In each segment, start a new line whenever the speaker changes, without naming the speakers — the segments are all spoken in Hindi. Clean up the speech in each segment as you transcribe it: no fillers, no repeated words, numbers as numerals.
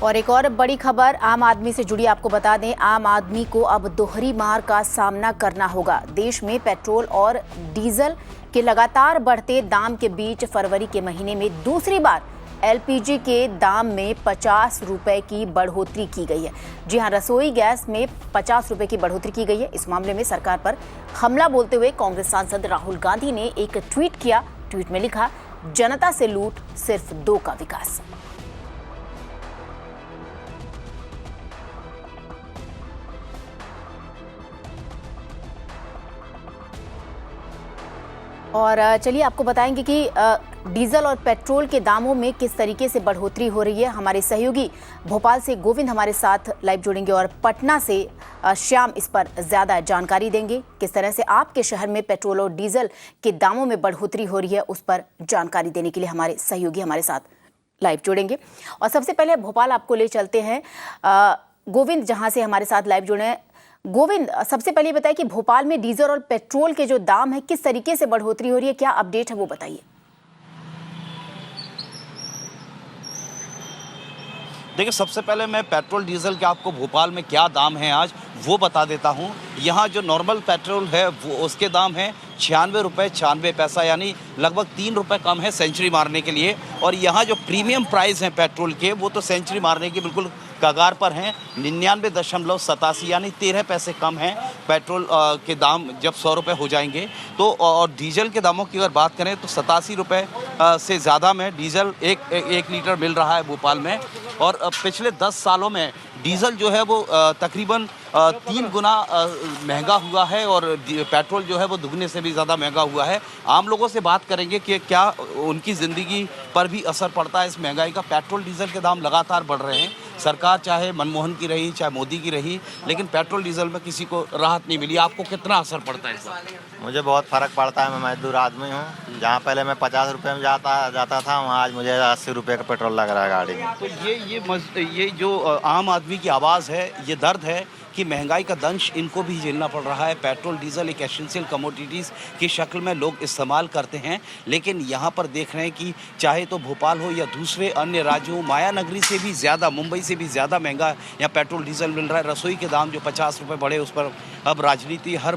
और एक और बड़ी खबर आम आदमी से जुड़ी आपको बता दें, आम आदमी को अब दोहरी मार का सामना करना होगा। देश में पेट्रोल और डीजल के लगातार बढ़ते दाम के बीच फरवरी के महीने में दूसरी बार एलपीजी के दाम में 50 रुपए की बढ़ोतरी की गई है। जी हां, रसोई गैस में 50 रुपए की बढ़ोतरी की गई है। इस मामले में सरकार पर हमला बोलते हुए कांग्रेस सांसद राहुल गांधी ने एक ट्वीट किया। ट्वीट में लिखा, जनता से लूट, सिर्फ 2 का विकास। और चलिए आपको बताएंगे कि डीजल और पेट्रोल के दामों में किस तरीके से बढ़ोतरी हो रही है। हमारे सहयोगी भोपाल से गोविंद हमारे साथ लाइव जुड़ेंगे और पटना से श्याम इस पर ज्यादा जानकारी देंगे। किस तरह से आपके शहर में पेट्रोल और डीजल के दामों में बढ़ोतरी हो रही है, उस पर जानकारी देने के लिए हमारे सहयोगी हमारे साथ लाइव जुड़ेंगे। और सबसे पहले भोपाल आपको ले चलते हैं गोविंद, जहां से हमारे साथ लाइव जुड़े हैं। गोविंद, सबसे पहले बताइए कि भोपाल में डीजल और पेट्रोल के जो दाम है किस तरीके से बढ़ोतरी हो रही है, क्या अपडेट है वो बताइए।
देखिए, सबसे पहले मैं पेट्रोल डीजल के आपको भोपाल में क्या दाम है आज वो बता देता हूं। यहाँ जो नॉर्मल पेट्रोल है वो उसके दाम है 96 रुपये 96 पैसा, यानी लगभग 3 रुपये कम है सेंचुरी मारने के लिए। और यहाँ जो प्रीमियम प्राइस हैं पेट्रोल के, वो तो सेंचुरी मारने की बिल्कुल कगार पर हैं। 99.87 यानी 13 पैसे कम हैं पेट्रोल के दाम जब 100 रुपये हो जाएंगे तो। और डीजल के दामों की अगर बात करें तो 87 रुपये से ज़्यादा में डीजल एक लीटर मिल रहा है भोपाल में। और पिछले 10 सालों में डीजल जो है वो तकरीबन 3 गुना महंगा हुआ है और पेट्रोल जो है वो दुगने से भी ज़्यादा महंगा हुआ है। आम लोगों से बात करेंगे कि क्या उनकी ज़िंदगी पर भी असर पड़ता है इस महंगाई का। पेट्रोल डीजल के दाम लगातार बढ़ रहे हैं। सरकार चाहे मनमोहन की रही चाहे मोदी की रही, लेकिन पेट्रोल डीजल में किसी को राहत नहीं मिली। आपको कितना असर पड़ता है इसका?
मुझे बहुत फ़र्क पड़ता है। मैं मजदूर आदमी हूँ। जहाँ पहले मैं 50 रुपये में जाता था, वहाँ आज मुझे 80 रुपये का पेट्रोल लग रहा है गाड़ी में।
तो ये जो आम आदमी की आवाज़ है, ये दर्द है कि महंगाई का दंश इनको भी झेलना पड़ रहा है। पेट्रोल डीजल एक एसेंशियल कमोडिटीज़ की शक्ल में लोग इस्तेमाल करते हैं, लेकिन यहाँ पर देख रहे हैं कि चाहे तो भोपाल हो या दूसरे अन्य राज्यों, माया नगरी से भी ज़्यादा, मुंबई से भी ज़्यादा महंगा यहाँ पेट्रोल डीजल मिल रहा है। रसोई के दाम जो 50 रुपये बढ़े, उस पर अब राजनीति हर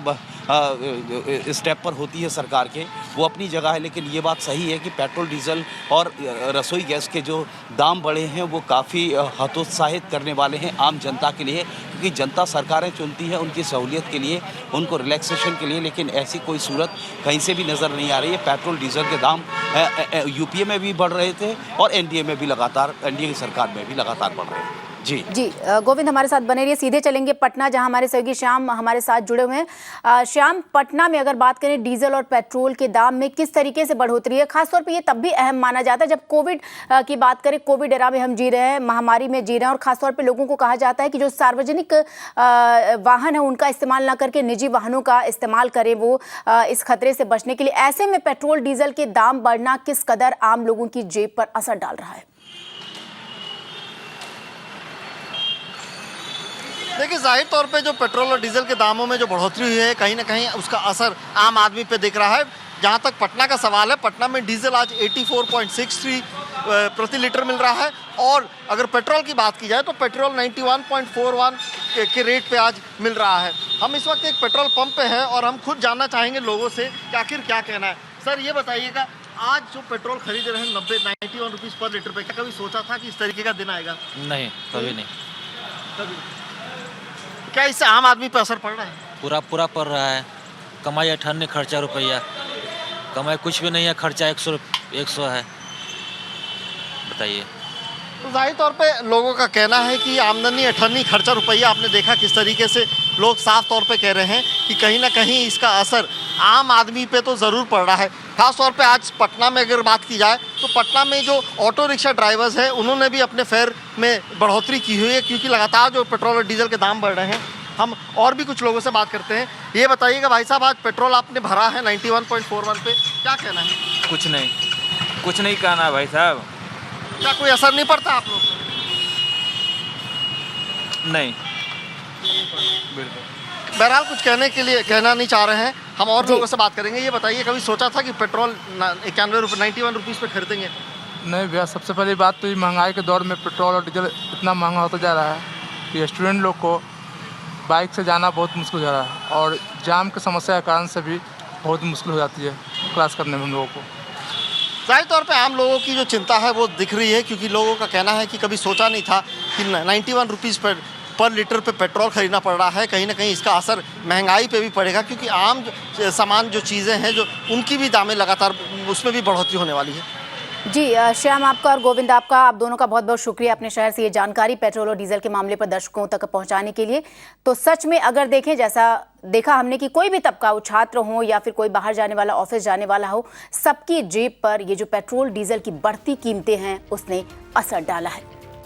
स्टेप पर होती है सरकार के, वो अपनी जगह है। लेकिन ये बात सही है कि पेट्रोल डीजल और रसोई गैस के जो दाम बढ़े हैं वो काफ़ी हतोत्साहित करने वाले हैं आम जनता के लिए, क्योंकि जनता सरकारें चुनती है उनकी सहूलियत के लिए, उनको रिलैक्सेशन के लिए, लेकिन ऐसी कोई सूरत कहीं से भी नज़र नहीं आ रही है। पेट्रोल डीजल के दाम यूपीए में भी बढ़ रहे थे और एनडीए में भी लगातार, एनडीए की सरकार में भी लगातार बढ़ रहे हैं। जी
गोविंद हमारे साथ बने रहिए। सीधे चलेंगे पटना, जहां हमारे सहयोगी श्याम हमारे साथ जुड़े हुए हैं। श्याम, पटना में अगर बात करें डीजल और पेट्रोल के दाम में किस तरीके से बढ़ोतरी है? खासतौर पे ये तब भी अहम माना जाता है जब कोविड की बात करें। कोविड एरा में हम जी रहे हैं, महामारी में जी रहे हैं, और खासतौर पे लोगों को कहा जाता है कि जो सार्वजनिक वाहन है उनका इस्तेमाल ना करके निजी वाहनों का इस्तेमाल करें, वो इस खतरे से बचने के लिए। ऐसे में पेट्रोल डीजल के दाम बढ़ना किस कदर आम लोगों की जेब पर असर डाल रहा है?
देखिए, जाहिर तौर पे जो पेट्रोल और डीजल के दामों में जो बढ़ोतरी हुई है, कहीं ना कहीं उसका असर आम आदमी पे दिख रहा है। जहां तक पटना का सवाल है, पटना में डीजल आज 84.63 प्रति लीटर मिल रहा है, और अगर पेट्रोल की बात की जाए तो पेट्रोल 91.41 के रेट पे आज मिल रहा है। हम इस वक्त एक पेट्रोल पंप पे हैं और हम खुद जानना चाहेंगे लोगों से कि आखिर क्या कहना है। सर, ये बताइएगा, आज जो पेट्रोल खरीद रहे हैं 91 रुपीज़ पर लीटर पे, क्या कभी सोचा था कि इस तरीके का दिन आएगा?
नहीं, कभी नहीं।
कभी क्या इससे आम आदमी पर असर पड़ रहा है?
पूरा पड़ रहा है। कमाई 98, खर्चा रुपया। कमाई कुछ भी नहीं है, खर्चा 100 है। बताइए।
तो जाहिर तौर पे लोगों का कहना है कि आमदनी 98, खर्चा रुपया। आपने देखा किस तरीके से लोग साफ तौर पे कह रहे हैं कि कहीं ना कहीं इसका असर आम आदमी पे तो ज़रूर पड़ रहा है। खास तौर पे आज पटना में अगर बात की जाए तो पटना में जो ऑटो रिक्शा ड्राइवर्स हैं उन्होंने भी अपने फेयर में बढ़ोतरी की हुई है, क्योंकि लगातार जो पेट्रोल और डीजल के दाम बढ़ रहे हैं। हम और भी कुछ लोगों से बात करते हैं। ये बताइएगा भाई साहब, आज पेट्रोल आपने भरा है 91.41 पे, क्या कहना है?
कुछ नहीं कहना भाई साहब।
क्या कोई असर नहीं पड़ता आप लोग?
नहीं,
बिल्कुल। बहरहाल कुछ कहना नहीं चाह रहे हैं। हम और लोगों से बात करेंगे। ये बताइए, कभी सोचा था कि पेट्रोल 91 रुपये 91 रुपीज़ पे खरीदेंगे?
नहीं भैया, सबसे पहली बात तो ये महंगाई के दौर में पेट्रोल और डीजल इतना महंगा होता जा रहा है कि स्टूडेंट लोग को बाइक से जाना बहुत मुश्किल हो जा रहा है और जाम की समस्या के कारण से भी बहुत मुश्किल हो जाती है क्लास करने में हम लोगों को।
जाहिर तौर पे आम लोगों की जो चिंता है वो दिख रही है, क्योंकि लोगों का कहना है कि कभी सोचा नहीं था कि 91 रुपीज़ पर लीटर पे पेट्रोल खरीदना पड़ रहा है। कहीं ना कहीं इसका असर महंगाई पे भी पड़ेगा, क्योंकि आम सामान जो चीज़ें हैं जो उनकी भी दामें लगातार उसमें भी बढ़ोतरी होने वाली है।
जी श्याम, आपका और गोविंद आपका, आप दोनों का बहुत बहुत शुक्रिया अपने शहर से ये जानकारी पेट्रोल और डीजल के मामले पर दर्शकों तक पहुंचाने के लिए। तो सच में अगर देखें, जैसा देखा हमने कि कोई भी तबका हो, छात्र हो या फिर कोई बाहर जाने वाला, ऑफिस जाने वाला हो, सबकी जेब पर ये जो पेट्रोल डीजल की बढ़ती कीमतें हैं उसने असर डाला है।